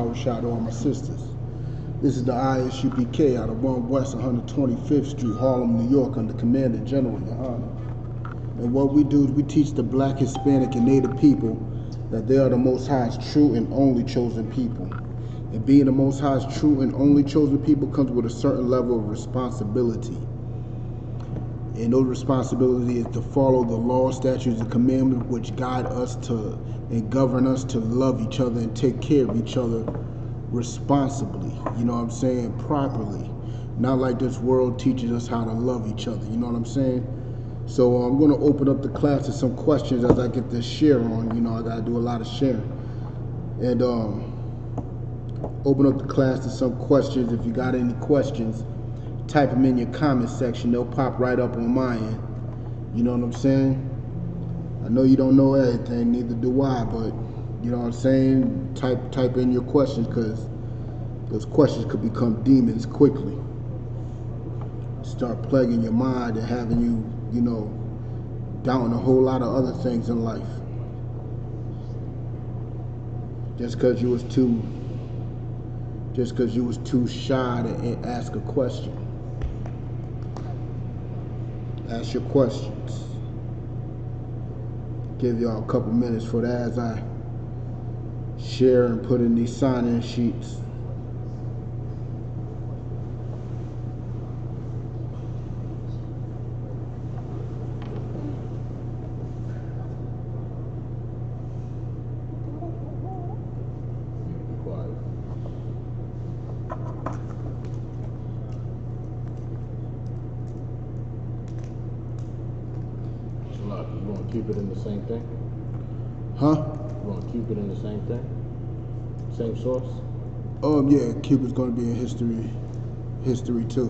Power Shot to all my sisters. This is the Isupk out of 1 West 125th Street, Harlem, New York, under Commander General Yohana. And what we do is we teach the Black, Hispanic, and Native people that they are the Most High's true and only chosen people. And being the Most High's true and only chosen people comes with a certain level of responsibility. And those responsibilities is to follow the law, statutes, and commandments which guide us to and govern us to love each other and take care of each other responsibly, you know what I'm saying, properly. Not like this world teaches us how to love each other, you know what I'm saying? So I'm going to open up the class to some questions as I get this share on. You know, I got to do a lot of sharing. And open up the class to some questions. If you got any questions, type them in your comment section. They'll pop right up on my end. You know what I'm saying? I know you don't know everything, neither do I, but you know what I'm saying? Type in your questions, because those questions could become demons quickly. Start plaguing your mind and having you, you know, doubting a whole lot of other things in life. Just because you was too shy to ask a question. Ask your questions. Give y'all a couple minutes for that as I share and put in these sign-in sheets. You want to keep it in the same thing? Huh? You want to keep it in the same thing? Same source? Yeah, Cupid's going to be in history too.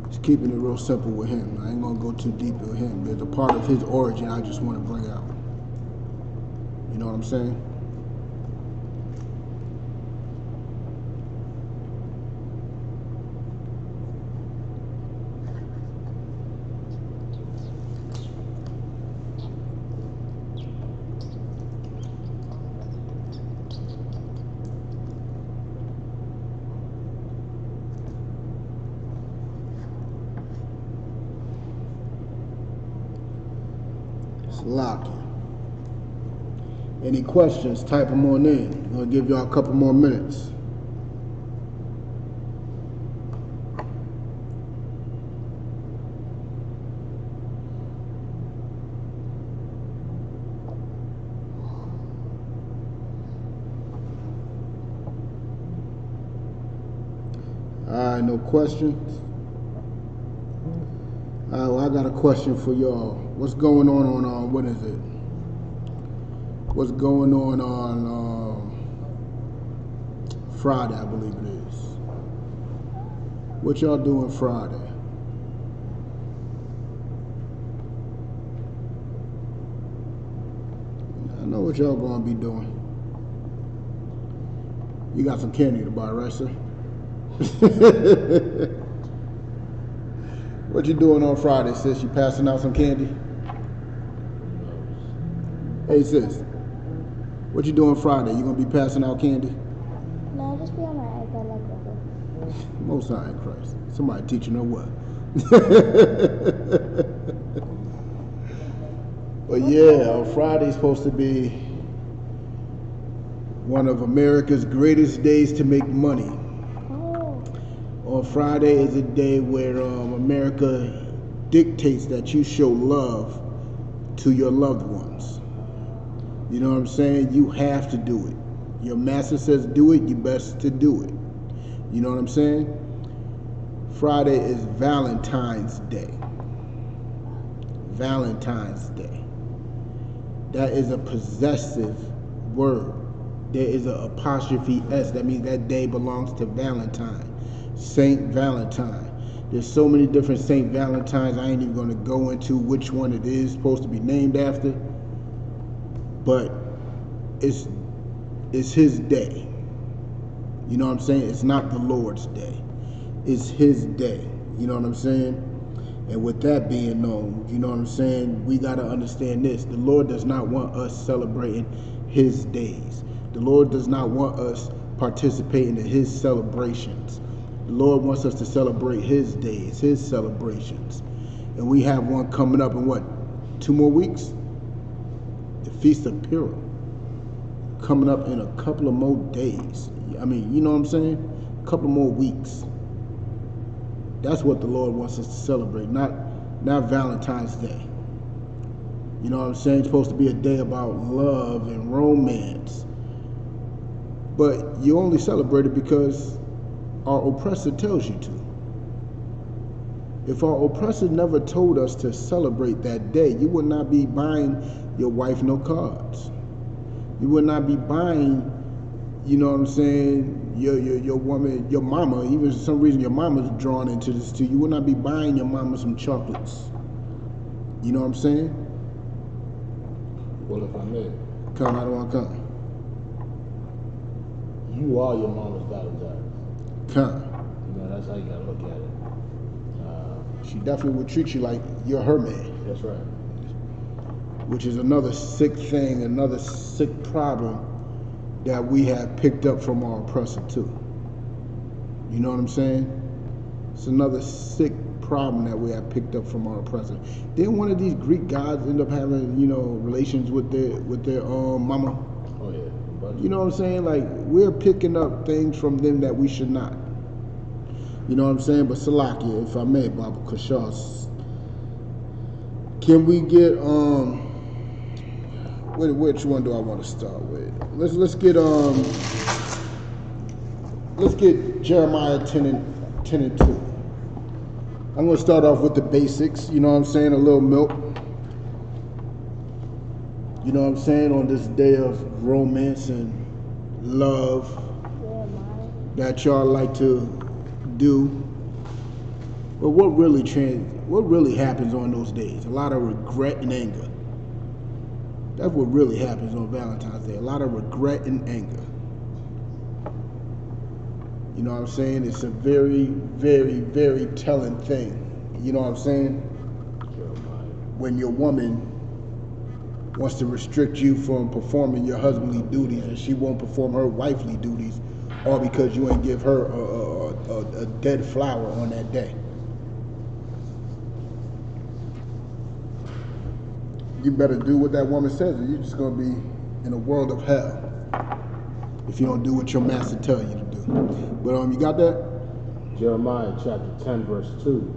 Just keeping it real simple with him. I ain't going to go too deep with him. There's a part of his origin I just want to bring out. You know what I'm saying? Locking. Any questions, type them on in. I'm going to give y'all a couple more minutes. Alright, no questions? Alright, well, I got a question for y'all. What's going on what is it? What's going on Friday, I believe it is. What y'all doing Friday? I know what y'all gonna be doing. You got some candy to buy, right, sir? What you doing on Friday, sis? You passing out some candy? Hey, sis. What you doing Friday? You gonna be passing out candy? No, I'll just be on my iPad like that. Most High in Christ. Somebody teaching her what? But yeah, on Friday's supposed to be one of America's greatest days to make money. On Friday is a day where America dictates that you show love to your loved ones. You know what I'm saying? You have to do it. Your master says do it, you best to do it. You know what I'm saying? Friday is Valentine's Day. Valentine's Day. That is a possessive word. There is an apostrophe S. That means that day belongs to Valentine. Saint Valentine. There's so many different Saint Valentines. I ain't even going to go into which one it is supposed to be named after. But it's his day. You know what I'm saying? It's not the Lord's day. It's his day. You know what I'm saying? And with that being known, you know what I'm saying? We got to understand this. The Lord does not want us celebrating his days. The Lord does not want us participating in his celebrations. The Lord wants us to celebrate his days, his celebrations. And we have one coming up in what, 2 more weeks? The Feast of Purim. Coming up in a couple of more days. I mean, you know what I'm saying? A couple more weeks. That's what the Lord wants us to celebrate, not Valentine's Day. You know what I'm saying? It's supposed to be a day about love and romance. But you only celebrate it because our oppressor tells you to. If our oppressor never told us to celebrate that day, you would not be buying your wife no cards. You would not be buying, you know what I'm saying, your woman, your mama, even for some reason your mama's drawn into this too. You would not be buying your mama some chocolates. You know what I'm saying? Well, if I may. Come, I don't want to come. You are your mama's Valentine. Come. You know, that's how you gotta look at it. She definitely would treat you like you're her man. That's right. Which is another sick thing, another sick problem that we have picked up from our oppressor too. You know what I'm saying? It's another sick problem that we have picked up from our oppressor. Didn't one of these Greek gods end up having, you know, relations with their mama? Oh yeah. You know what I'm saying? Like, we're picking up things from them that we should not. You know what I'm saying? But Salakia, if I may, Baba Kashas, can we get which one do I want to start with? Let's get Jeremiah 10 and 2. I'm going to start off with the basics. You know what I'm saying? A little milk. You know what I'm saying? On this day of romance and love that y'all like to do. But what really happens on those days? A lot of regret and anger. That's what really happens on Valentine's Day. A lot of regret and anger. You know what I'm saying? It's a very, very, very telling thing. You know what I'm saying? When your woman wants to restrict you from performing your husbandly duties and she won't perform her wifely duties, all because you ain't give her a dead flower on that day. You better do what that woman says, or you're just going to be in a world of hell if you don't do what your master tells you to do. But you got that? Jeremiah chapter 10 verse 2.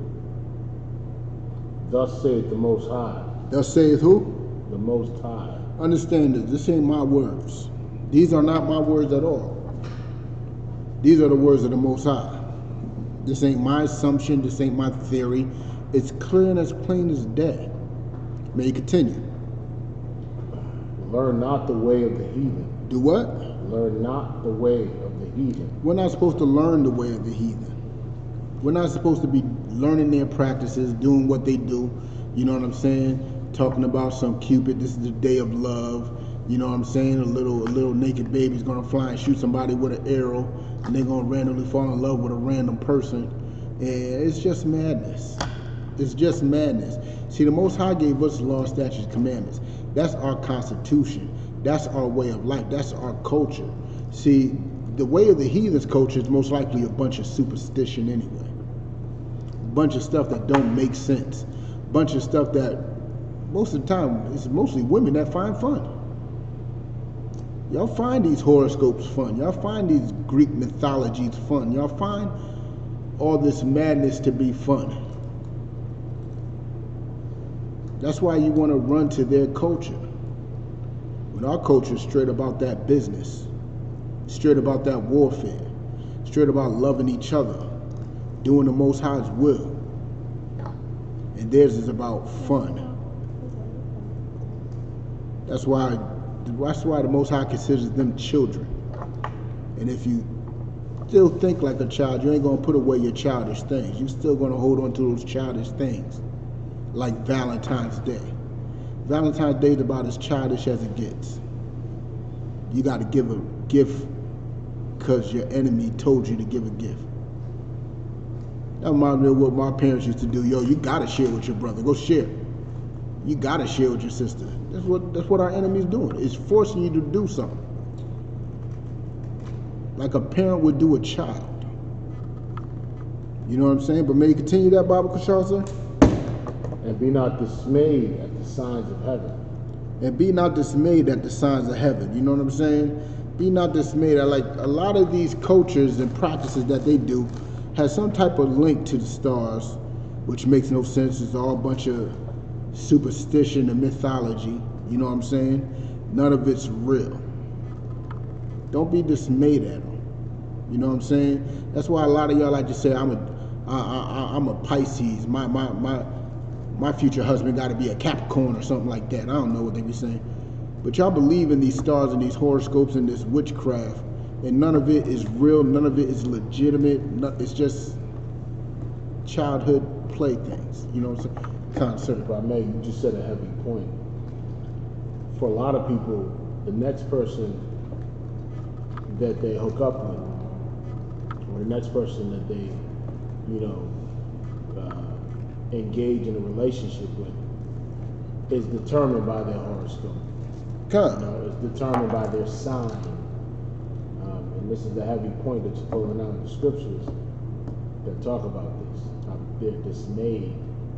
Thus saith the Most High. Thus saith who? The Most High. Understand this. This ain't my words. These are not my words at all. These are the words of the Most High. This ain't my assumption. This ain't my theory. It's clear and as plain as day. May you continue. Learn not the way of the heathen. Do what? Learn not the way of the heathen. We're not supposed to learn the way of the heathen. We're not supposed to be learning their practices, doing what they do. You know what I'm saying? Talking about some Cupid. This is the day of love. You know what I'm saying? A little naked baby's gonna fly and shoot somebody with an arrow, and they're gonna randomly fall in love with a random person. And it's just madness. It's just madness. See, the Most High gave us law, statutes, commandments. That's our constitution. That's our way of life. That's our culture. See, the way of the heathen's culture is most likely a bunch of superstition anyway. A bunch of stuff that don't make sense. A bunch of stuff that most of the time it's mostly women that find fun. Y'all find these horoscopes fun. Y'all find these Greek mythologies fun. Y'all find all this madness to be fun. That's why you want to run to their culture. When our culture is straight about that business, straight about that warfare, straight about loving each other, doing the Most High's will. And theirs is about fun. That's why the Most High considers them children. And if you still think like a child, you ain't going to put away your childish things. You're still going to hold on to those childish things. Like Valentine's Day. Valentine's Day is about as childish as it gets. You got to give a gift because your enemy told you to give a gift. That reminds me of what my parents used to do. Yo, you got to share with your brother. Go share. You got to share with your sister. That's what our enemy's doing. It's forcing you to do something. like a parent would do a child. You know what I'm saying? But may you continue that, Baba Kushal, sir? And be not dismayed at the signs of heaven. And be not dismayed at the signs of heaven. You know what I'm saying? Be not dismayed. Like a lot of these cultures and practices that they do has some type of link to the stars, which makes no sense. It's all a bunch of superstition and mythology. You know what I'm saying? None of it's real. Don't be dismayed at them. You know what I'm saying? That's why a lot of y'all like to say, I'm a Pisces. My future husband got to be a Capricorn or something like that. I don't know what they be saying. But y'all believe in these stars and these horoscopes and this witchcraft, and none of it is real. None of it is legitimate. It's just childhood playthings. You know what I'm saying? Concert. If I may, you just said a heavy point. For a lot of people, the next person that they hook up with, or the next person that they, engage in a relationship with, is determined by their horoscope. It's determined by their sign. And this is the heavy point that you're pulling out in the scriptures that talk about this. They're dismayed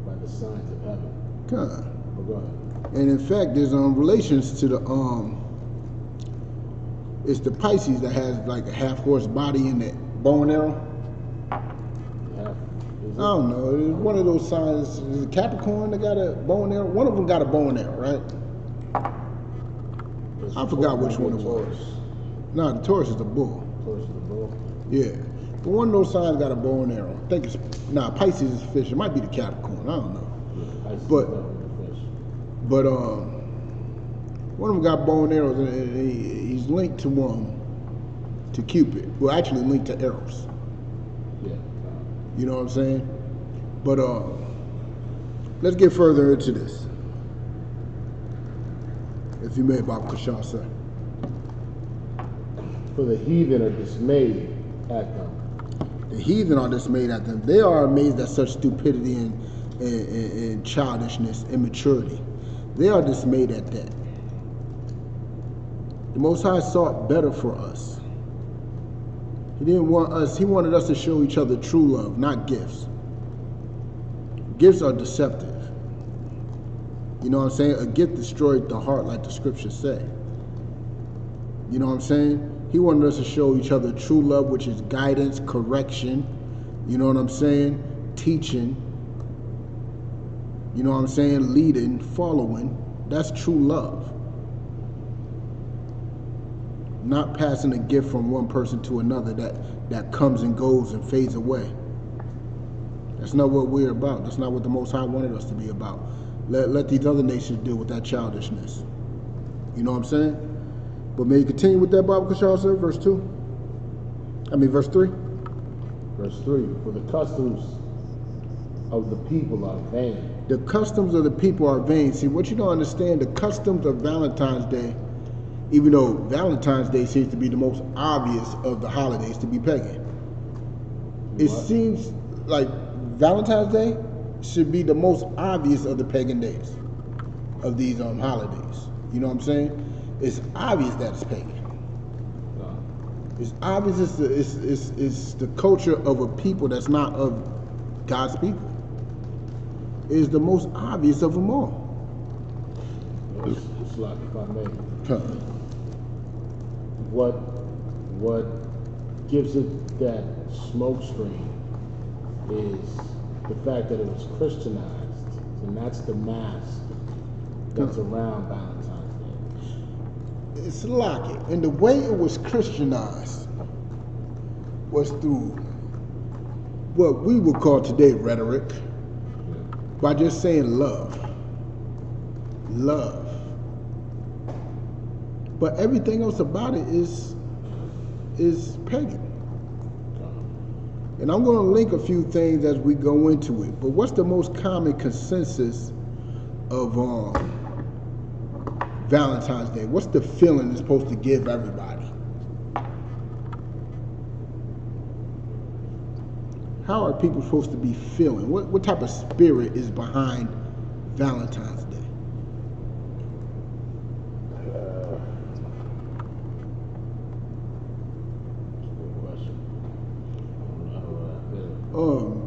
by the signs of heaven. But go ahead. And in fact, there's relations to the it's the Pisces that has like a half horse body and that bow and arrow. I don't know. It's one of those signs. Is it Capricorn that got a bow and arrow? One of them got a bow and arrow, right? I forgot which one it was. No, the Taurus is the bull. Taurus is the bull? Yeah. But one of those signs got a bow and arrow. I think it's, Pisces is fish. It might be the Capricorn. I don't know. Yeah, but one of them got bow and arrows, and he's linked to Cupid. Well, actually linked to Eros. Yeah. You know what I'm saying? But let's get further into this. If you may, Bob Kushal, sir. For the heathen are dismayed at them. The heathen are dismayed at them. They are amazed at such stupidity and childishness, immaturity. They are dismayed at that. The Most High sought better for us. He didn't want us, he wanted us to show each other true love, not gifts. Gifts are deceptive. You know what I'm saying? A gift destroyed the heart, like the scriptures say. You know what I'm saying? He wanted us to show each other true love, which is guidance, correction. You know what I'm saying? Teaching. You know what I'm saying? Leading, following. That's true love. Not passing a gift from one person to another that comes and goes and fades away. That's not what we're about. That's not what the Most High wanted us to be about. Let these other nations deal with that childishness. You know what I'm saying? But may you continue with that, Baba Kushal, sir? Verse 3. Verse 3. For the customs of the people are vain. The customs of the people are vain. See, what you don't understand, the customs of Valentine's Day, even though Valentine's Day seems to be the most obvious of the holidays to be pagan. It seems like Valentine's Day should be the most obvious of the pagan days, of these holidays. You know what I'm saying? It's obvious that it's pagan. It's obvious it's the culture of a people that's not of God's people. It is the most obvious of them all. It's like, if I may, what gives it that smoke screen is the fact that it was Christianized, and that's the mask that's around Valentine's Day. It's like it. And the way it was Christianized was through what we would call today rhetoric, by just saying love. Love. But everything else about it is pagan. And I'm going to link a few things as we go into it. But what's the most common consensus of Valentine's Day? What's the feeling it's supposed to give everybody? How are people supposed to be feeling? What type of spirit is behind Valentine's Day?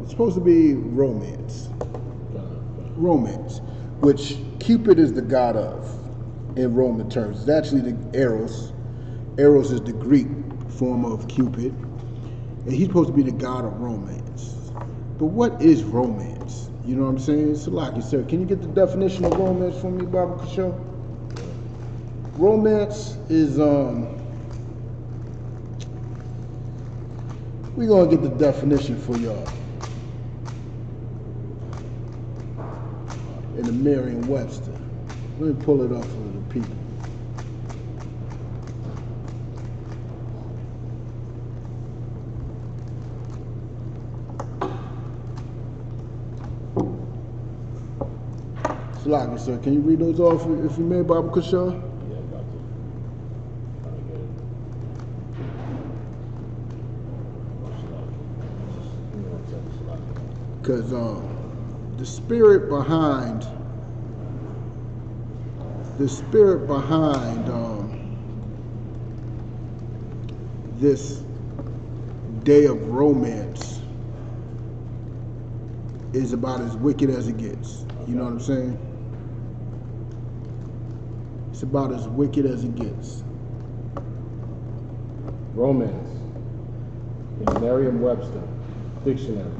It's supposed to be romance. Romance, which Cupid is the god of in Roman terms. It's actually the Eros. Eros is the Greek form of Cupid. And he's supposed to be the god of romance. But what is romance? You know what I'm saying? Salaki, sir, can you get the definition of romance for me, Baba Kasho? Romance is, we're going to get the definition for y'all in the Merriam-Webster. Let me pull it up for the people. Salaki, sir, can you read those off if you may, Baba Kasho? Yeah, I got to. Because the spirit behind this day of romance is about as wicked as it gets. You know what I'm saying? It's about as wicked as it gets. Romance in Merriam-Webster Dictionary.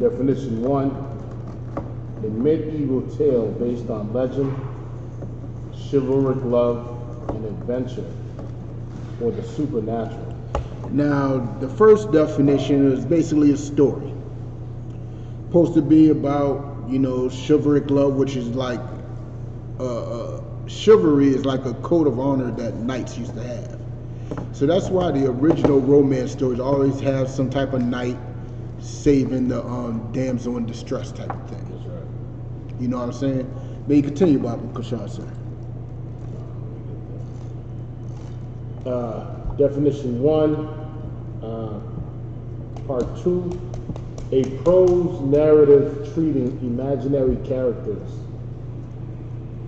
Definition 1, a medieval tale based on legend, chivalric love, and adventure, or the supernatural. Now, the first definition is basically a story. Supposed to be about, you know, chivalric love, which is like, chivalry is like a code of honor that knights used to have. So that's why the original romance stories always have some type of knight saving the damsel in distress type of thing. That's right. You know what I'm saying? May you continue, Baba Kashan, sir. Definition 1, part 2, a prose narrative treating imaginary characters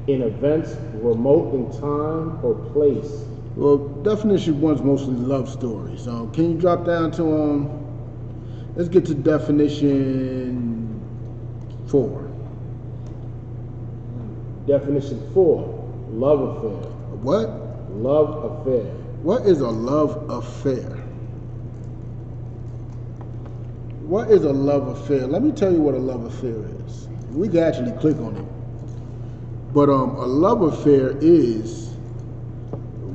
in events remote in time or place. Well, definition 1's mostly love stories. Can you drop down to let's get to definition 4. Definition 4, love affair. What? Love affair. What is a love affair? What is a love affair? Let me tell you what a love affair is. We can actually click on it. But a love affair is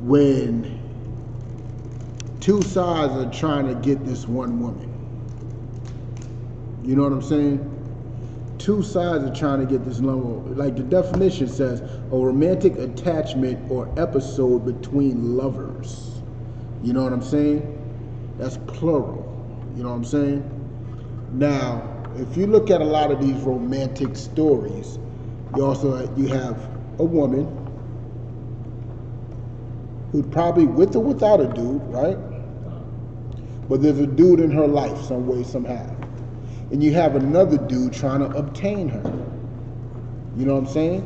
when two sides are trying to get this one woman. You know what I'm saying? Two sides are trying to get this woman. Like the definition says, a romantic attachment or episode between lovers. You know what I'm saying? That's plural. You know what I'm saying? Now, if you look at a lot of these romantic stories, you have a woman who's probably with or without a dude, right? But there's a dude in her life some way, somehow. And you have another dude trying to obtain her. You know what I'm saying?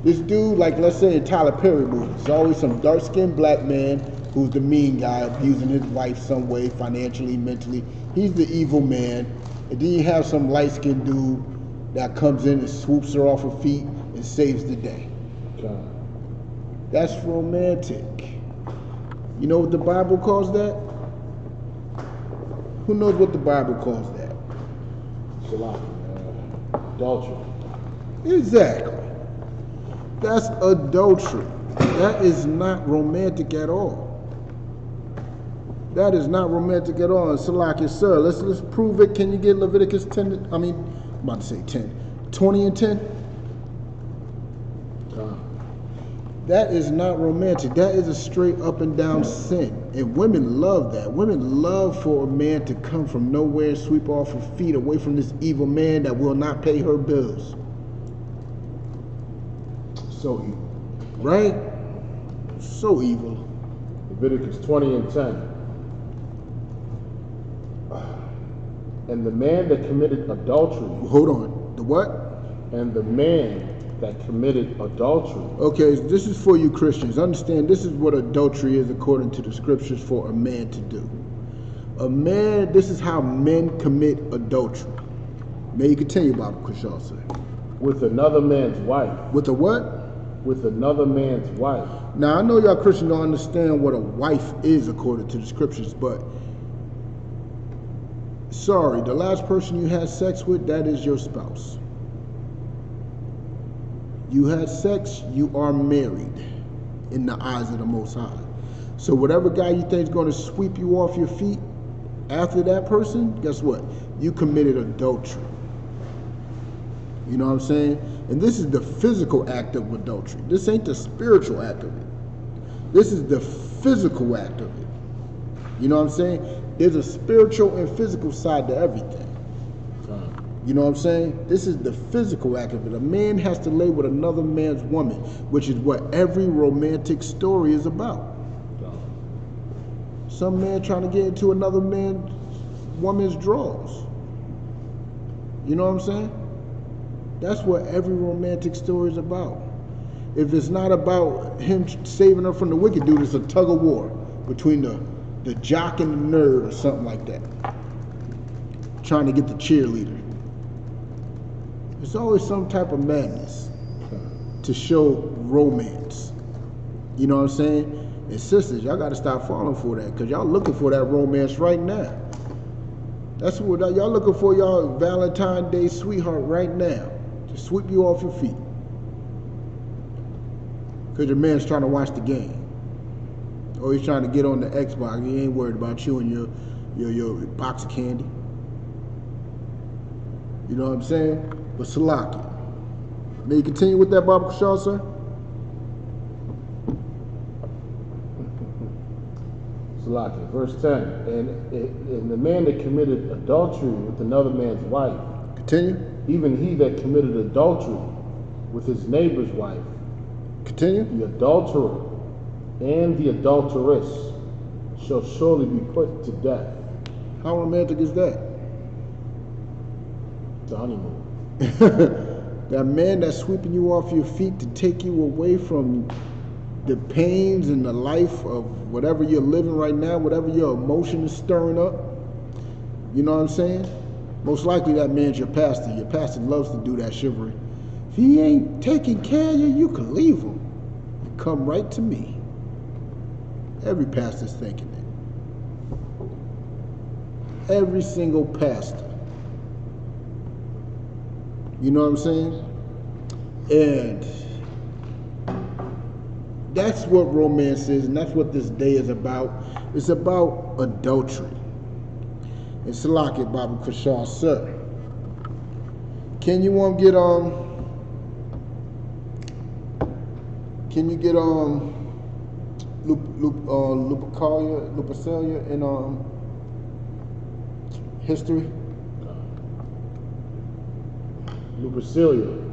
This dude, like let's say in Tyler Perry movies, there's always some dark-skinned black man who's the mean guy, abusing his wife some way, financially, mentally. He's the evil man. And then you have some light-skinned dude that comes in and swoops her off her feet and saves the day. Okay. That's romantic. You know what the Bible calls that? Who knows what the Bible calls that? Adultery. Exactly. That's adultery. That is not romantic at all. That is not romantic at all. And Salaki, sir, let's prove it. Can you get Leviticus 10? I'm about to say 10. 20 and 10? That is not romantic. That is a straight up and down sin. And women love that. Women love for a man to come from nowhere, sweep off her feet away from this evil man that will not pay her bills. So evil. Right? So evil. Leviticus 20 and 10. And the man that committed adultery. Hold on. The what? And the man that committed adultery. Okay, this is for you Christians. Understand, this is what adultery is according to the scriptures for a man to do. A man, this is how men commit adultery. May you continue, Bible Kushal, sir. With another man's wife. With a what? With another man's wife. Now, I know y'all Christians don't understand what a wife is according to the scriptures, but sorry, the last person you had sex with, that is your spouse. You had sex, you are married in the eyes of the Most High. So whatever guy you think is going to sweep you off your feet after that person, guess what? You committed adultery. You know what I'm saying? And this is the physical act of adultery. This ain't the spiritual act of it. This is the physical act of it. You know what I'm saying? There's a spiritual and physical side to everything. You know what I'm saying? This is the physical act of it. A man has to lay with another man's woman, which is what every romantic story is about. Some man trying to get into another woman's drawers. You know what I'm saying? That's what every romantic story is about. If it's not about him saving her from the wicked dude, it's a tug of war between the jock and the nerd or something like that. Trying to get the cheerleader. There's always some type of madness to show romance. You know what I'm saying? And sisters, y'all got to stop falling for that, because y'all looking for that romance right now. That's what y'all looking for, y'all Valentine's Day sweetheart right now. To sweep you off your feet. Because your man's trying to watch the game. Or he's trying to get on the Xbox. He ain't worried about you and your box of candy. You know what I'm saying? But Salaki. May you continue with that, Baba Kushal, sir? Salaki, verse 10. And the man that committed adultery with another man's wife. Continue. Even he that committed adultery with his neighbor's wife. Continue. The adulterer and the adulteress shall surely be put to death. How romantic is that? The honeymoon. That man that's sweeping you off your feet to take you away from the pains and the life of whatever you're living right now, whatever your emotion is stirring up. You know what I'm saying? Most likely that man's your pastor. Your pastor loves to do that chivalry. If he ain't taking care of you, you can leave him and come right to me. Every pastor's thinking it. Every single pastor. You know what I'm saying? And that's what romance is, and that's what this day is about. It's about adultery. And Salaki Baba Kushal, sir. Can you get Lupercalia in history? Lupercalia.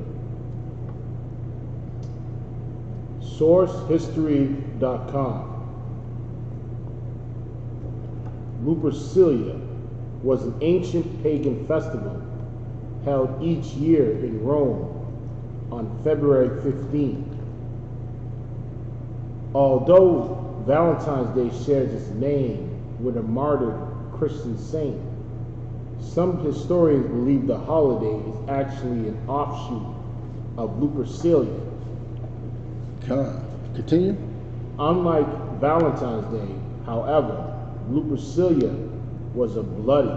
Sourcehistory.com. Lupercalia was an ancient pagan festival held each year in Rome on February 15th. Although Valentine's Day shares its name with a martyred Christian saint, some historians believe the holiday is actually an offshoot of Lupercalia. Continue. Unlike Valentine's Day, however, Lupercalia was a bloody.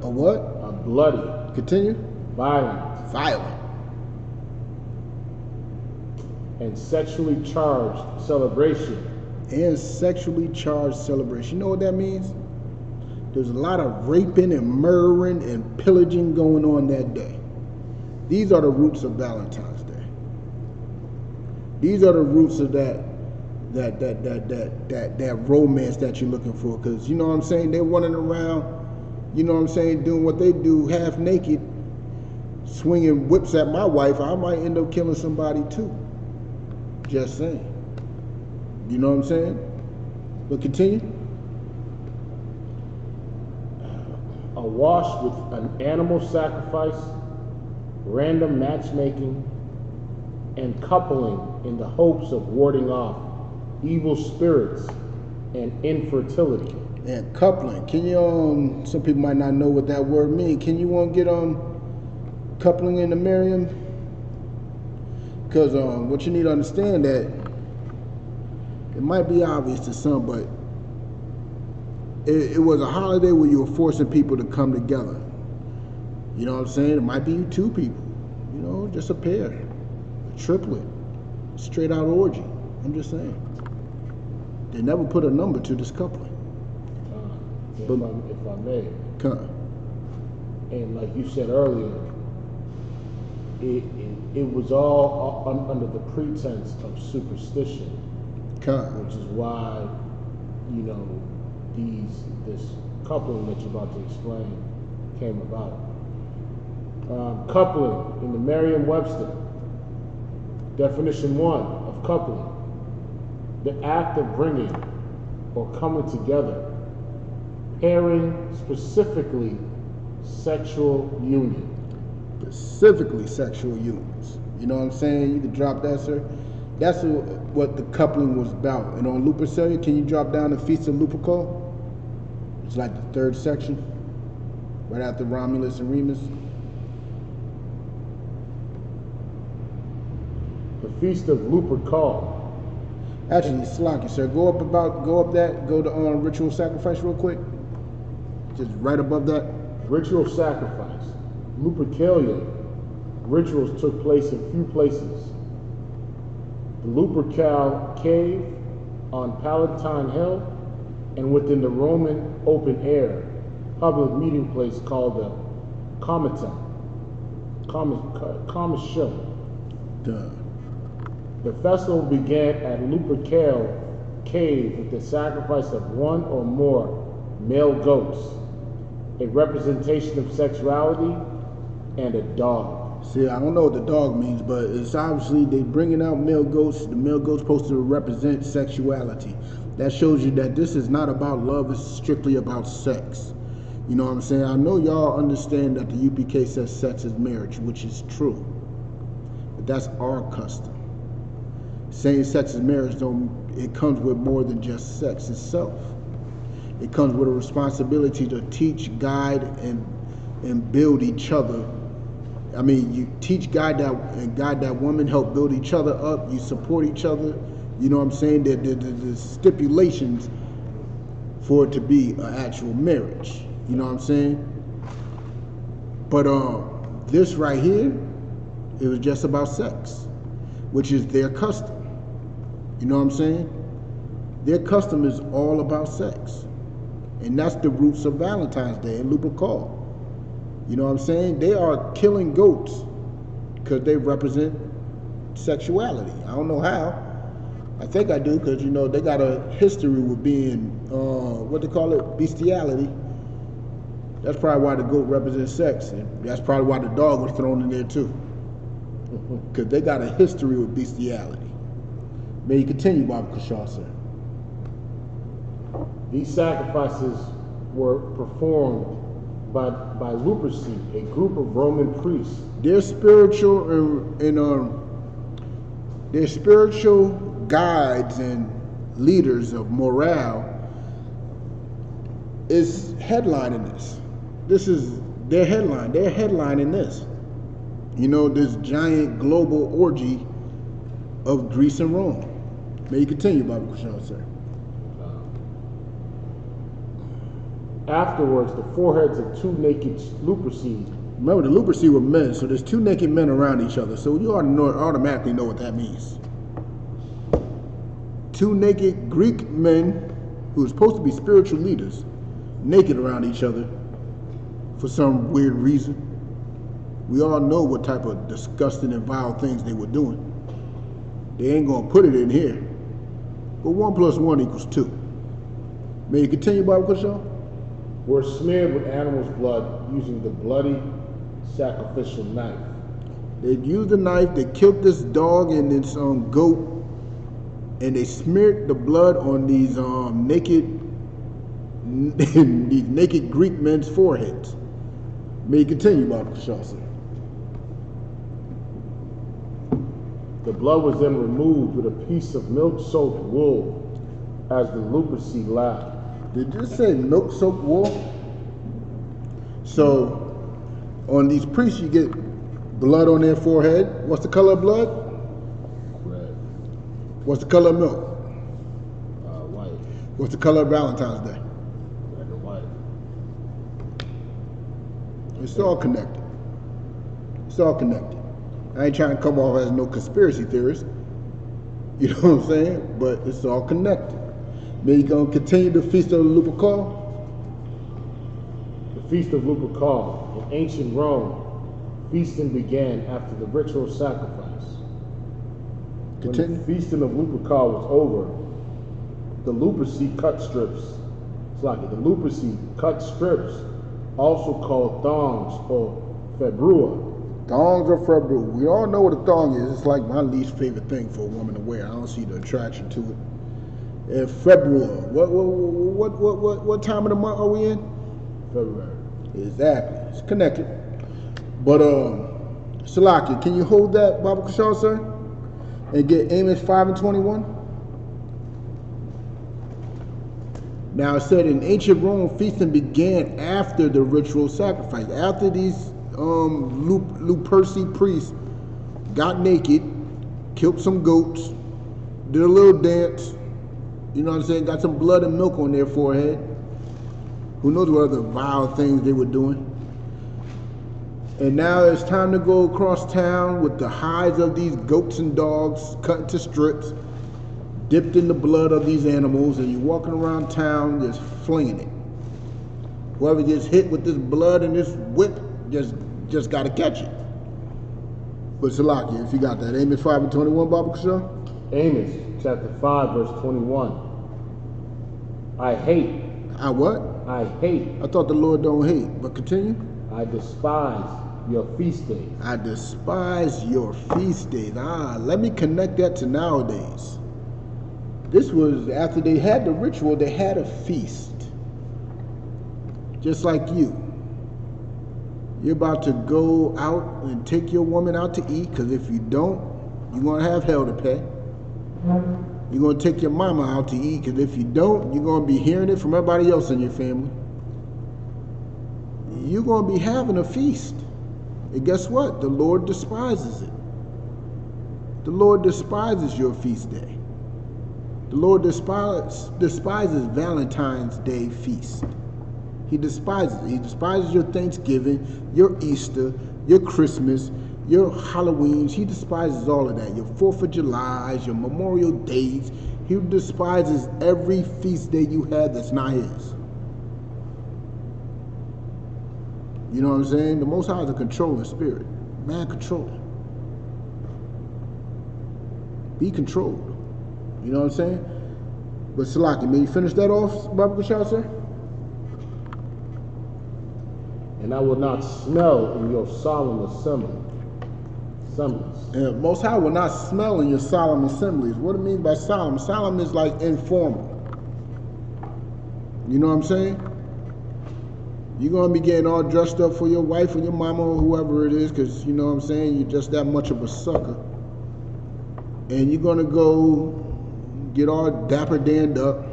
A what? A bloody. Continue. Violent. And sexually charged celebration. And sexually charged celebration. You know what that means? There's a lot of raping and murdering and pillaging going on that day. These are the roots of Valentine's Day. These are the roots of that romance that you're looking for. Because, you know what I'm saying, they're running around, you know what I'm saying, doing what they do half naked, swinging whips at my wife. I might end up killing somebody too. Just saying. You know what I'm saying? But continue. Awash with an animal sacrifice, random matchmaking, and coupling in the hopes of warding off evil spirits and infertility. And coupling. Can you some people might not know what that word means. Can you get coupling in the Merriam? Because what you need to understand that it might be obvious to some, but it was a holiday where you were forcing people to come together. You know what I'm saying? It might be two people, you know, just a pair, a triplet, straight out orgy. I'm just saying. They never put a number to this coupling. If I may. Come. And like you said earlier, it was all under the pretense of superstition. Which is why, you know, this coupling that you're about to explain came about. Coupling in the Merriam-Webster, definition 1 of coupling, the act of bringing or coming together, pairing, specifically sexual union. Specifically sexual unions. You know what I'm saying? You can drop that, sir. That's what the coupling was about. And on Lupercalia, can you drop down the Feast of Lupercal? It's like the 3rd section, right after Romulus and Remus. The Feast of Lupercal. Actually, Slocky, sir, go to ritual sacrifice real quick. Just right above that. Ritual sacrifice. Lupercalia. Rituals took place in few places. The Lupercal cave on Palatine Hill, and within the Roman open air public meeting place called the Comitum. The festival began at Lupercal cave with the sacrifice of one or more male goats, a representation of sexuality, and a dog. See, I don't know what the dog means, but it's obviously they bringing out male goats. The male goat's supposed to represent sexuality. That shows you that this is not about love, it's strictly about sex. You know what I'm saying? I know y'all understand that the UPK says sex is marriage, which is true. But that's our custom. Saying sex is marriage, it comes with more than just sex itself. It comes with a responsibility to teach, guide, and build each other. I mean, you teach, guide that woman, help build each other up, you support each other. You know what I'm saying? The stipulations for it to be an actual marriage. You know what I'm saying? But this right here, it was just about sex, which is their custom. You know what I'm saying? Their custom is all about sex. And that's the roots of Valentine's Day and Lupercal. You know what I'm saying? They are killing goats because they represent sexuality. I don't know how. I think I do because, you know, they got a history with being, what they call it, bestiality. That's probably why the goat represents sex. And that's probably why the dog was thrown in there too. Because they got a history with bestiality. May you continue, Bob Kashaw, sir. These sacrifices were performed by Luperci, a group of Roman priests. Their spiritual their spiritual guides and leaders of morale is headlining this. This is their headline. They're headlining this. You know, this giant global orgy of Greece and Rome. May you continue, Bobby Kushon, sir. Afterwards, the foreheads of two naked Luperci. Remember, the Luperci were men, so there's two naked men around each other. So you automatically know what that means. Two naked Greek men who are supposed to be spiritual leaders, naked around each other for some weird reason. We all know what type of disgusting and vile things they were doing. They ain't gonna put it in here. But 1 + 1 = 2. May you continue, Bobby Kushon? Were smeared with animal's blood using the bloody sacrificial knife. They used the knife, they killed this dog and this goat, and they smeared the blood on these naked Greek men's foreheads. May you continue, Bobby Kushon, sir. The blood was then removed with a piece of milk-soaked wool as the Luperci laughed. Did you say milk-soaked wool? So, on these priests, you get blood on their forehead. What's the color of blood? Red. What's the color of milk? White. What's the color of Valentine's Day? Red and white. It's all connected. It's all connected. I ain't trying to come off as no conspiracy theorist. You know what I'm saying? But it's all connected. Then you're going to continue the Feast of Lupercal? The Feast of Lupercal. In ancient Rome, feasting began after the ritual sacrifice. Continue. When the feasting of Lupercal was over, the Luperci cut strips, the Luperci cut strips, also called thongs or februa. Thongs or februa. We all know what a thong is. It's like my least favorite thing for a woman to wear. I don't see the attraction to it. And februa. What time of the month are we in? February. Exactly. It's connected. But Salaki, can you hold that, Baba Kishar, sir? And get Amos 5 and 21? Now it said in ancient Rome, feasting began after the ritual sacrifice. After these Luperci priests got naked, killed some goats, did a little dance, you know what I'm saying, got some blood and milk on their forehead. Who knows what other vile things they were doing. And now it's time to go across town with the hides of these goats and dogs cut into strips, dipped in the blood of these animals, and you're walking around town just flinging it. Whoever gets hit with this blood and this whip just got to catch it. But Salaki, if you got that, Amos 5 and 21, Baba Kishar? Amos chapter 5 verse 21. I hate. I what? I hate. I thought the Lord don't hate, but continue. I despise your feast days. I despise your feast days. Let me connect that to nowadays. This was after they had the ritual, they had a feast. Just like you. You're about to go out and take your woman out to eat, because if you don't, you're going to have hell to pay. You're going to take your mama out to eat, because if you don't, you're going to be hearing it from everybody else in your family. You're going to be having a feast. And guess what? The Lord despises it. The Lord despises your feast day. The Lord despises Valentine's Day feast. He despises it. He despises your Thanksgiving, your Easter, your Christmas, your Halloweens. He despises all of that. Your 4th of July, your Memorial Days. He despises every feast day you had that's not his. You know what I'm saying? The Most High is a controlling spirit. Man, control it. Be controlled. You know what I'm saying? But Salaki, may you finish that off, Baba Kishar, sir? And I will not smell in your solemn assemblies. And Most High will not smell in your solemn assemblies. What do it mean by solemn? Solemn is like informal. You know what I'm saying? You're going to be getting all dressed up for your wife or your mama or whoever it is, because, you know what I'm saying, you're just that much of a sucker. And you're going to go get all dapper danned up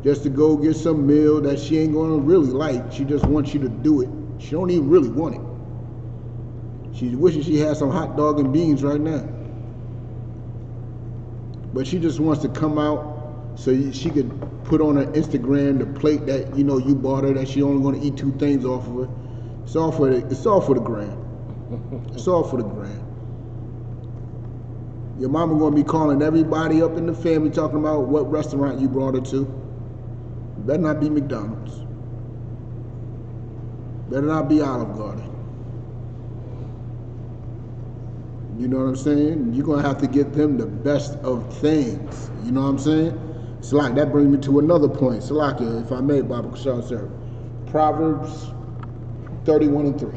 just to go get some meal that she ain't going to really like. She just wants you to do it. She don't even really want it. She's wishing she had some hot dog and beans right now. But she just wants to come out so she could put on her Instagram the plate that, you know, you bought her, that she only going to eat 2 things off of her. It's all for the gram. It's all for the gram. Your mama going to be calling everybody up in the family talking about what restaurant you brought her to. Better not be McDonald's. Better not be Olive Garden. You know what I'm saying? You're going to have to get them the best of things. You know what I'm saying? So like that brings me to another point. Salaki, if I may, Baba Kishar, sir. Proverbs 31 and 3.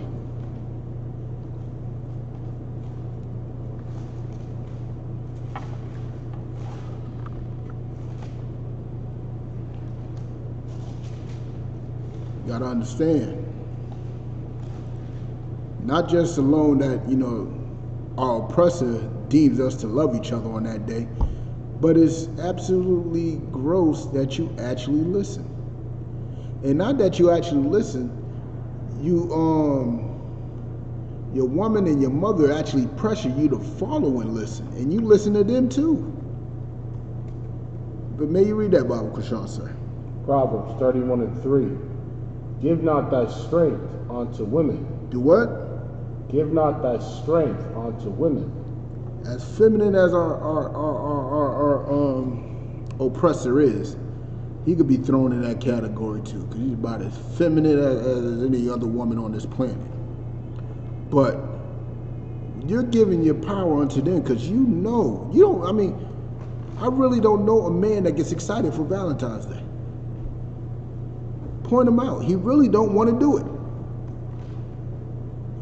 You gotta understand. Not just alone that, you know, our oppressor deems us to love each other on that day, But it's absolutely gross that you actually listen. And not that you actually listen, your woman and your mother actually pressure you to follow and listen. And you listen to them too. But may you read that Bible, Krishan, sir. Proverbs 31:3. Give not thy strength unto women. Do what? Give not thy strength unto women. As feminine as our oppressor is, he could be thrown in that category too, because he's about as feminine as any other woman on this planet. But you're giving your power unto them because you don't, I really don't know a man that gets excited for Valentine's Day. Point him out. He really don't want to do it.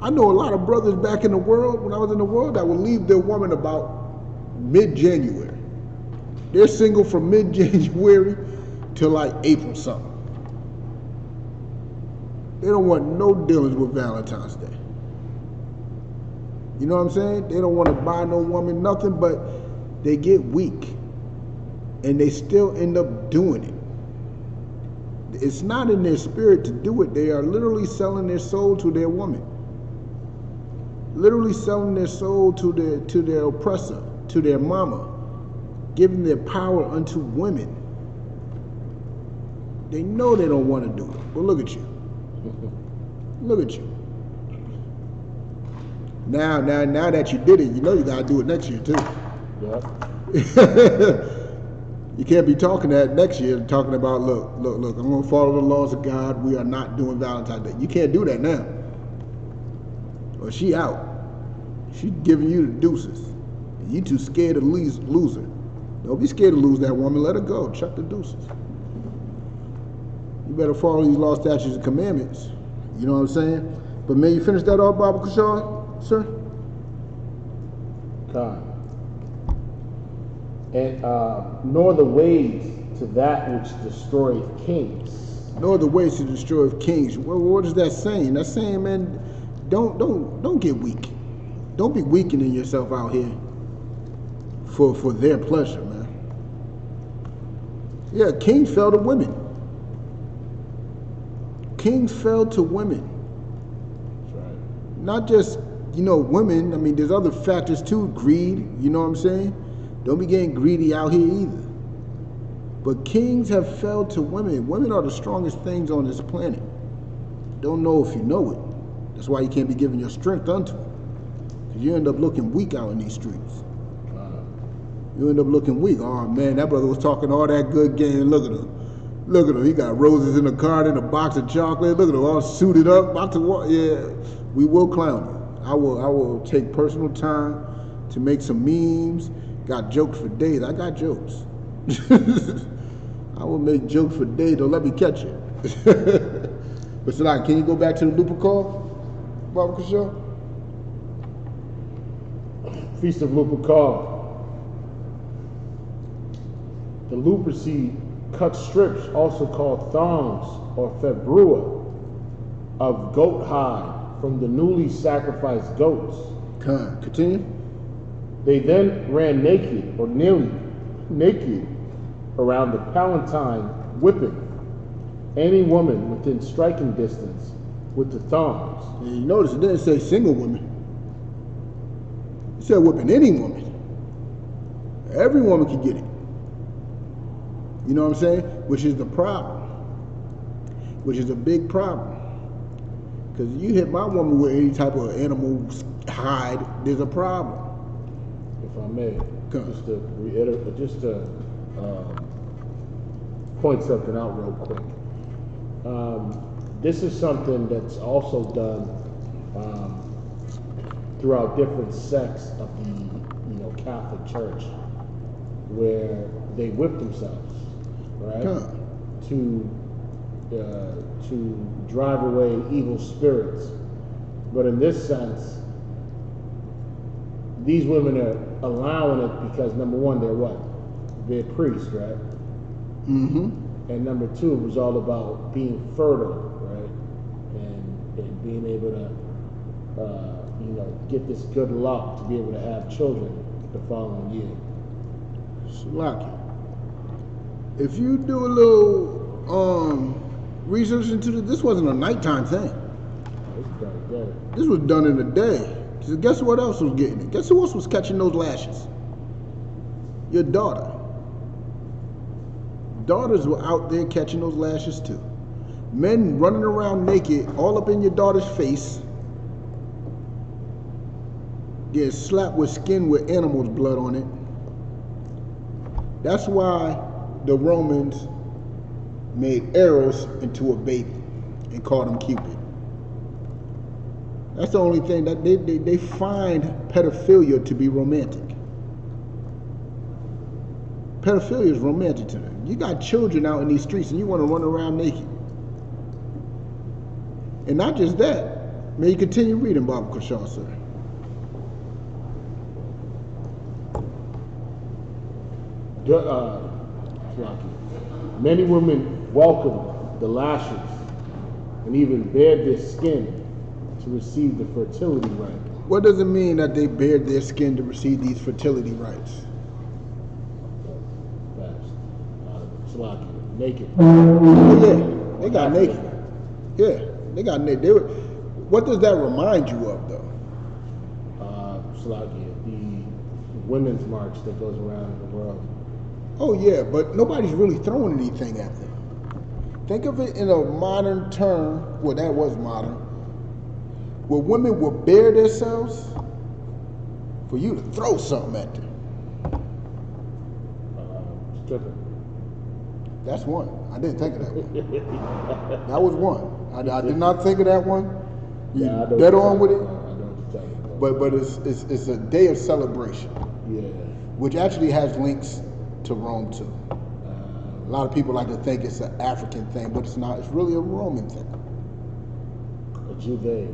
I know a lot of brothers back in the world, when I was in the world, that would leave their woman about mid-January. They're single from mid-January till like April something. They don't want no dealings with Valentine's Day. You know what I'm saying? They don't want to buy no woman nothing, but they get weak. And they still end up doing it. It's not in their spirit to do it. They are literally selling their soul to their woman. Literally selling their soul to their oppressor, to their mama, giving their power unto women. They know they don't want to do it, but look at you. Look at you. Now that you did it, you know you gotta do it next year too. Yep. You can't be talking that next year, talking about, look, I'm gonna follow the laws of God. We are not doing Valentine's Day. You can't do that now. Or she out. She's giving you the deuces. And you too scared to lose her. Don't be scared to lose that woman. Let her go. Chuck the deuces. You better follow these law, statutes, and commandments. You know what I'm saying? But may you finish that off, Bible Krishan, sir? God. And nor the ways to that which destroyeth kings. Nor the ways to destroy kings. Well, what is that saying? That's saying, man, don't get weak. Don't be weakening yourself out here for their pleasure, man. Yeah, kings fell to women. Kings fell to women. That's right. Not just, women. I mean, there's other factors too. Greed, you know what I'm saying? Don't be getting greedy out here either. But kings have fell to women. Women are the strongest things on this planet. Don't know if you know it. That's why you can't be giving your strength unto them. Because you end up looking weak out in these streets. You end up looking weak. Oh man, that brother was talking all that good game. Look at him. Look at him. He got roses in the car and a box of chocolate. Look at him, all suited up, about to walk. Yeah, we will clown you. I will take personal time to make some memes. Got jokes for days. I got jokes. I will make jokes for days. Don't let me catch it. But Salah, can you go back to the Lupa call, Baba Krishan? Feast of Lupercal. The luperci cut strips, also called thongs or februa, of goat hide from the newly sacrificed goats. Continue. They then ran naked or nearly naked around the Palatine, whipping any woman within striking distance with the thongs. And you notice it didn't say single women. It said whipping any woman. Every woman can get it. You know what I'm saying? Which is the problem. Which is a big problem. Because you hit my woman with any type of animal hide, there's a problem. If I may, just to reiterate, point something out real quick. This is something that's also done throughout different sects of the Catholic Church, where they whip themselves, right, to drive away evil spirits. But in this sense, these women are allowing it because, number one, they're what? They're priests, right? Mm-hmm. And number two, it was all about being fertile, right? And being able to, get this good luck to be able to have children the following year. Salaki. If you do a little research into this wasn't a nighttime thing. This was done in the day. So guess what else was getting it? Guess who else was catching those lashes? Your daughter. Daughters were out there catching those lashes too. Men running around naked, all up in your daughter's face, getting slapped with skin with animal's blood on it. That's why the Romans made Eros into a baby and called him Cupid. That's the only thing that they find pedophilia to be romantic. Pedophilia is romantic to them. You got children out in these streets and you want to run around naked. And not just that. May you continue reading, Bob Kushal, sir. Many women welcome the lashes and even bared their skin to receive the fertility rite. What does it mean that they bared their skin to receive these fertility rites? Naked. Oh, yeah, they got naked. Yeah, they got naked. What does that remind you of, though? The women's march that goes around the world. Oh, yeah, but nobody's really throwing anything at them. Think of it in a modern term. Well, that was modern. Where women will bare themselves for you to throw something at them. Stripping. That's one. I didn't think of that one. That was one. I did not think of that one. You dead on with it. But it's a day of celebration. Yeah. Which actually has links to Rome too. A lot of people like to think it's an African thing, but it's not. It's really a Roman thing. A Juve.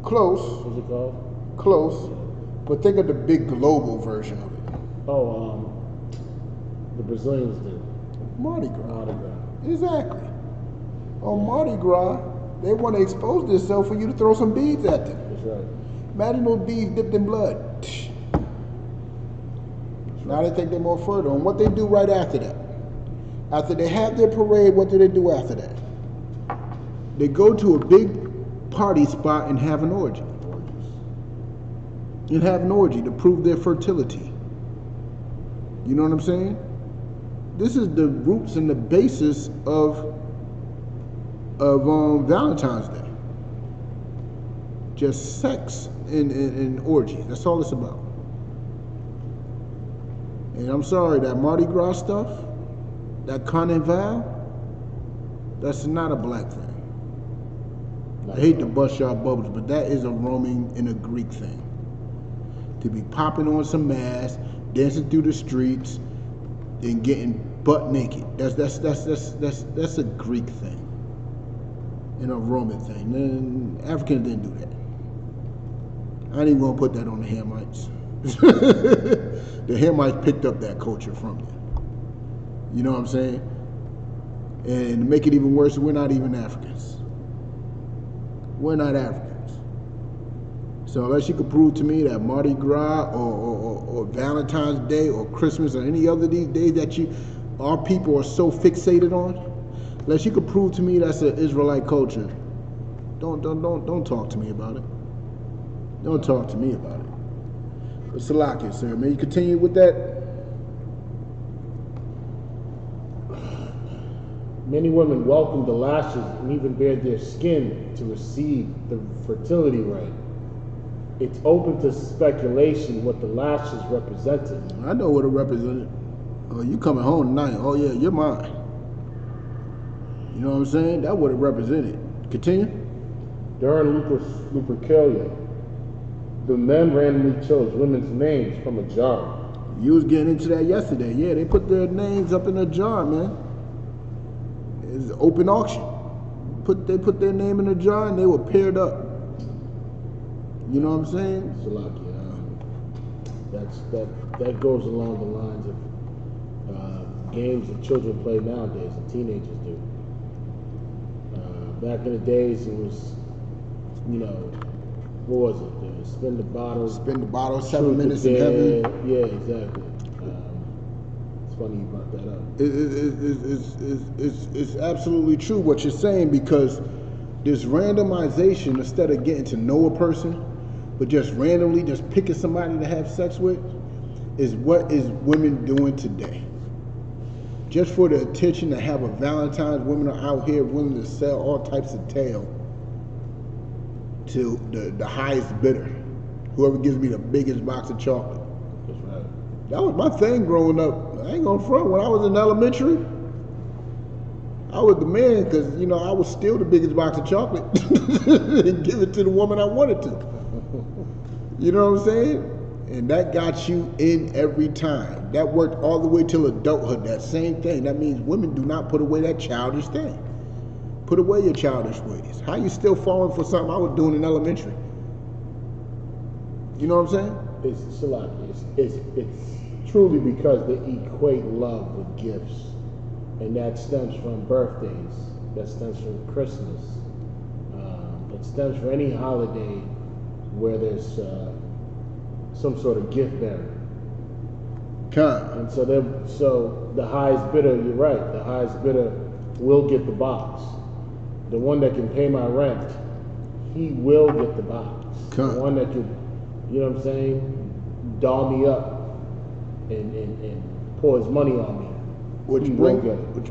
Close. What's it called? Close. But think of the big global version of it. Oh, the Brazilians do. Mardi Gras. Mardi Gras. Exactly. On Mardi Gras, they want to expose themselves for you to throw some beads at them. That's right. Imagine those beads dipped in blood. Now they think they're more fertile. And what they do right after that? After they have their parade, what do they do after that? They go to a big party spot and have an orgy. And have an orgy to prove their fertility. You know what I'm saying? This is the roots and the basis of Valentine's Day. Just sex and orgy. That's all it's about. And I'm sorry, that Mardi Gras stuff, that Carnival, that's not a black thing. I hate to bust y'all bubbles, but that is a Roman and a Greek thing. To be popping on some masks, dancing through the streets, and getting butt naked. That's a Greek thing. And a Roman thing. And Africans didn't do that. I ain't even gonna put that on the Hamites. The Hamites picked up that culture from them. You know what I'm saying? And to make it even worse, we're not even Africans. We're not Africans. So unless you could prove to me that Mardi Gras or Valentine's Day or Christmas or any other of these days that our people are so fixated on, unless you could prove to me that's an Israelite culture, don't talk to me about it. Don't talk to me about it. But Salakia, sir, may you continue with that? Many women welcome the lashes and even bared their skin to receive the fertility rite. It's open to speculation what the lashes represented. I know what it represented. Oh, you coming home tonight. Oh, yeah, you're mine. You know what I'm saying? That's what it represented. Continue. During Lupercalia, the men randomly chose women's names from a jar. You was getting into that yesterday. Yeah, they put their names up in a jar, man. It's an open auction. They put their name in a jar and they were paired up. You know what I'm saying? Salaki, that goes along the lines of games that children play nowadays and teenagers do. Back in the days, it was, what was it? Spin the bottle. Spin the bottle, 7 minutes in heaven. Yeah, exactly. funny you brought that up. It's absolutely true what you're saying, because this randomization, instead of getting to know a person, but just randomly just picking somebody to have sex with, is what is women doing today. Just for the attention to have a Valentine's, women are out here willing to sell all types of tail to the highest bidder. Whoever gives me the biggest box of chocolate. That's right. That was my thing growing up. I ain't gonna front. When I was in elementary, I was the man, because, you know, I would steal the biggest box of chocolate and give it to the woman I wanted to. You know what I'm saying? And that got you in every time. That worked all the way till adulthood, that same thing. That means women do not put away that childish thing. Put away your childish ways. How you still falling for something I was doing in elementary? You know what I'm saying? It's truly because they equate love with gifts. And that stems from birthdays. That stems from Christmas. It stems from any holiday where there's some sort of gift bearer. And so the highest bidder, you're right, the highest bidder will get the box. The one that can pay my rent, he will get the box. The one that could, you know what I'm saying, doll me up and pour his money on me. Which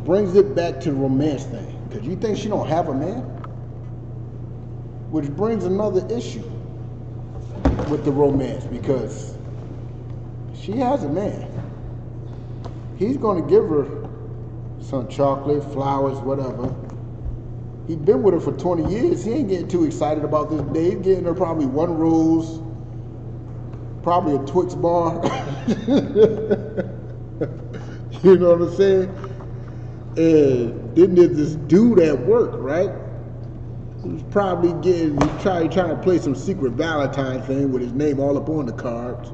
brings it back to the romance thing. Because you think she don't have a man? Which brings another issue with the romance, because she has a man. He's going to give her some chocolate, flowers, whatever. He's been with her for 20 years. He ain't getting too excited about this day. He's getting her probably one rose, probably a Twix bar. You know what I'm saying? And then there's this dude at work, right? Who's probably trying to play some secret Valentine thing with his name all up on the cards,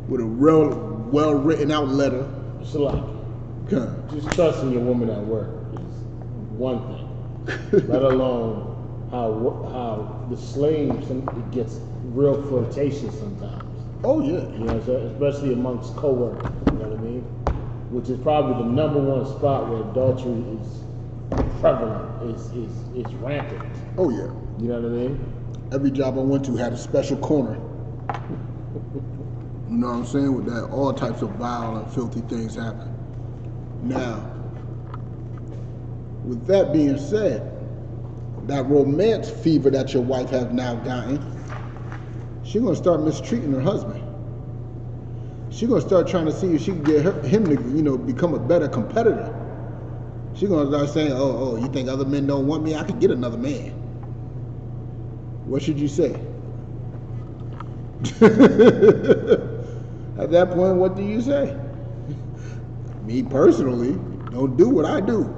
with a real well-written out letter. Salaki. Just trusting your woman at work is one thing. Let alone how the slaves, it gets real flirtatious sometimes. Oh yeah. You know, especially amongst co-workers. You know what I mean? Which is probably the #1 spot where adultery is prevalent, is rampant. Oh yeah. You know what I mean? Every job I went to had a special corner. You know what I'm saying? With that, all types of vile and filthy things happen. Now, with that being said, that romance fever that your wife has now gotten, she's gonna start mistreating her husband. She's gonna start trying to see if she can get him to, you know, become a better competitor. She's gonna start saying, oh, you think other men don't want me? I could get another man. What should you say? At that point, what do you say? Me personally, don't do what I do.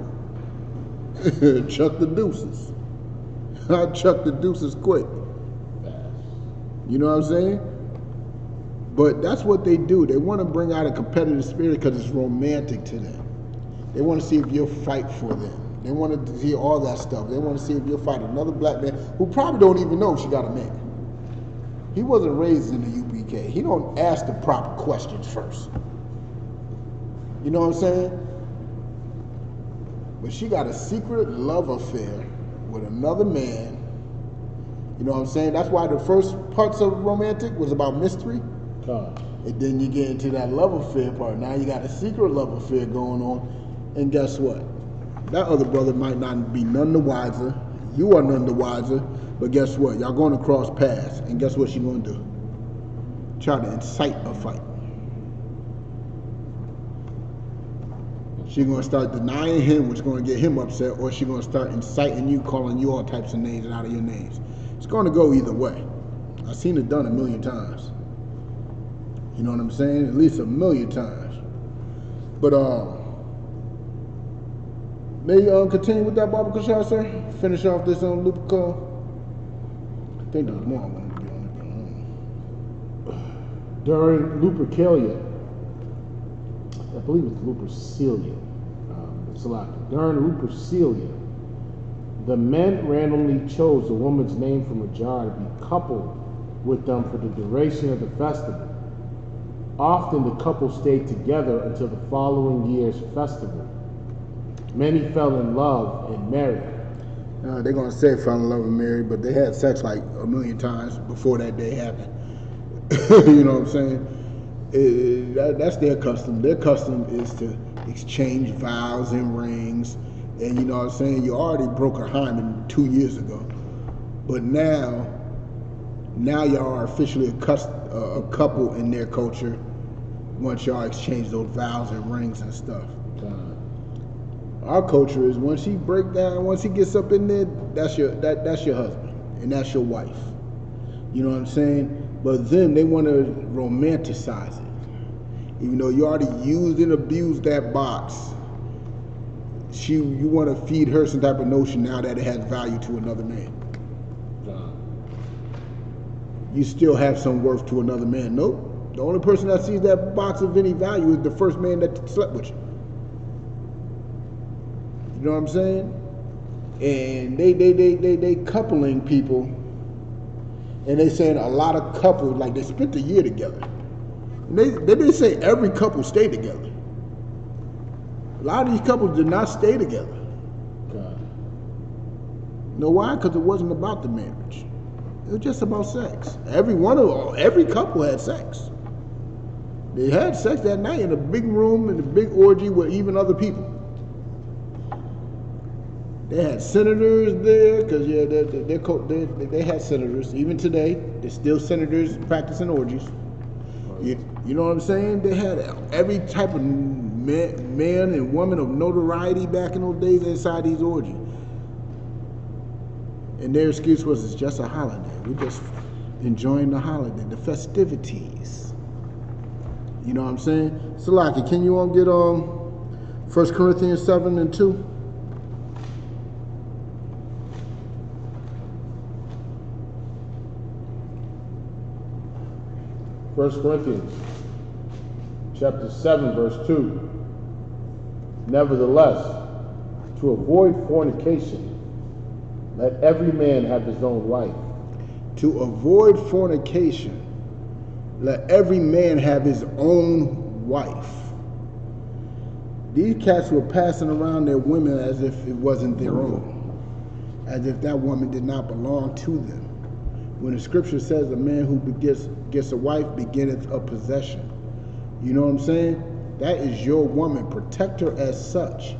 Chuck the deuces. I chuck the deuces quick. You know what I'm saying? But that's what they do. They want to bring out a competitive spirit because it's romantic to them. They want to see if you'll fight for them. They want to see all that stuff. They want to see if you'll fight another black man who probably don't even know she got a man. He wasn't raised in the UPK. He don't ask the proper questions first. You know what I'm saying? But she got a secret love affair with another man. You know what I'm saying? That's why the first parts of romantic was about mystery. And then you get into that love affair part. Now you got a secret love affair going on. And guess what? That other brother might not be none the wiser. You are none the wiser. But guess what? Y'all going to cross paths. And guess what she going to do? Try to incite a fight. She going to start denying him, which is going to get him upset, or she going to start inciting you, calling you all types of names out of your names. It's going to go either way. I've seen it done 1,000,000 times. You know what I'm saying? At least 1,000,000 times. But may continue with that Baba Kushal, sir? Finish off this on Lupa call. I think there's more I wanted to get on it. During Lupercalia, I believe it's Lupercalia, during Lupercalia, the men randomly chose a woman's name from a jar to be coupled with them for the duration of the festival. Often the couple stayed together until the following year's festival. Many fell in love and married. They're going to say fell in love and married, but they had sex like a million times before that day happened. You know what I'm saying? That's their custom. Their custom is to exchange vows and rings. And you know what I'm saying? You already broke a hymen 2 years ago. But now y'all are officially a couple in their culture once y'all exchange those vows and rings and stuff. Our culture is once he gets up in there, that's your husband and that's your wife. You know what I'm saying? But them, they want to romanticize it. Even though you already used and abused that box, you want to feed her some type of notion now that it has value to another man. You still have some worth to another man. Nope. The only person that sees that box of any value is the first man that slept with you. You know what I'm saying? And they coupling people, and they saying a lot of couples, like they spent a year together. And they didn't say every couple stayed together. A lot of these couples did not stay together. God. You know why? Because it wasn't about the marriage. It was just about sex. Every couple had sex. They had sex that night in a big room, in a big orgy with even other people. They had senators there, because they had senators. Even today, there's still senators practicing orgies. You know what I'm saying? They had every type of man and woman of notoriety back in those days inside these orgies. And their excuse was, it's just a holiday. We're just enjoying the holiday, the festivities. You know what I'm saying? Salaki, can you get 1 Corinthians 7 and 2? First Corinthians chapter 7, verse 2. Nevertheless, to avoid fornication, let every man have his own wife. To avoid fornication, let every man have his own wife. These cats were passing around their women as if it wasn't their own, as if that woman did not belong to them. When the scripture says a man who gets a wife beginneth a possession. You know what I'm saying? That is your woman. Protect her as such.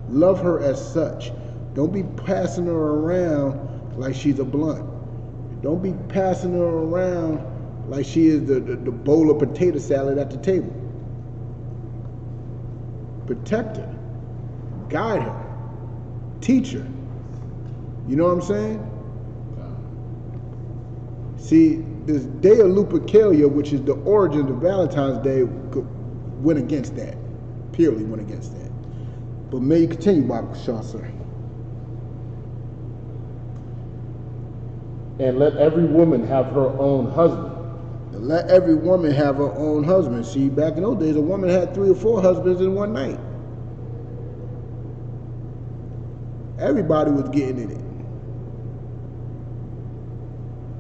Love her as such. Don't be passing her around like she's a blunt. Don't be passing her around like she is the bowl of potato salad at the table. Protect her. Guide her. Teach her. You know what I'm saying? See, this day of Lupercalia, which is the origin of Valentine's Day, went against that. Purely went against that. But may you continue, Bible Shaw, sir. And let every woman have her own husband. And let every woman have her own husband. See, back in those days, a woman had 3 or 4 husbands in one night. Everybody was getting in it.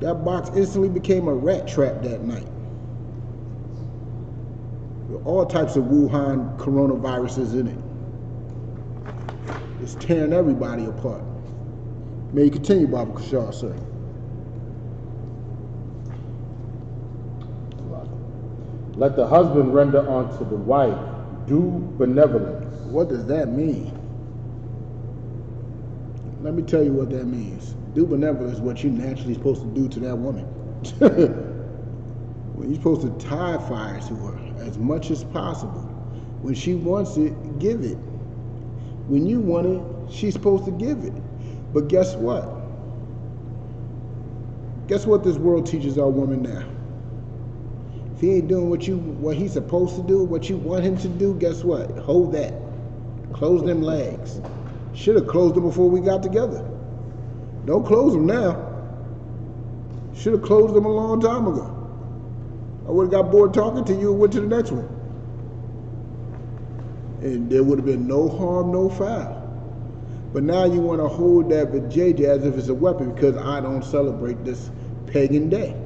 That box instantly became a rat trap that night. With all types of Wuhan coronaviruses in it. It's tearing everybody apart. May you continue, Baba Kashar, sir. Let the husband render unto the wife due benevolence. What does that mean? Let me tell you what that means. Due benevolence is what you're naturally supposed to do to that woman. When you're supposed to tie fire to her as much as possible. When she wants it, give it. When you want it, she's supposed to give it. But guess what? Guess what this world teaches our woman now? If he ain't doing what he's supposed to do, what you want him to do, guess what? Hold that. Close them legs. Should have closed them before we got together. Don't close them now. Should have closed them a long time ago. I would have got bored talking to you and went to the next one. And there would have been no harm, no foul. But now you want to hold that vajayjay as if it's a weapon because I don't celebrate this pagan day.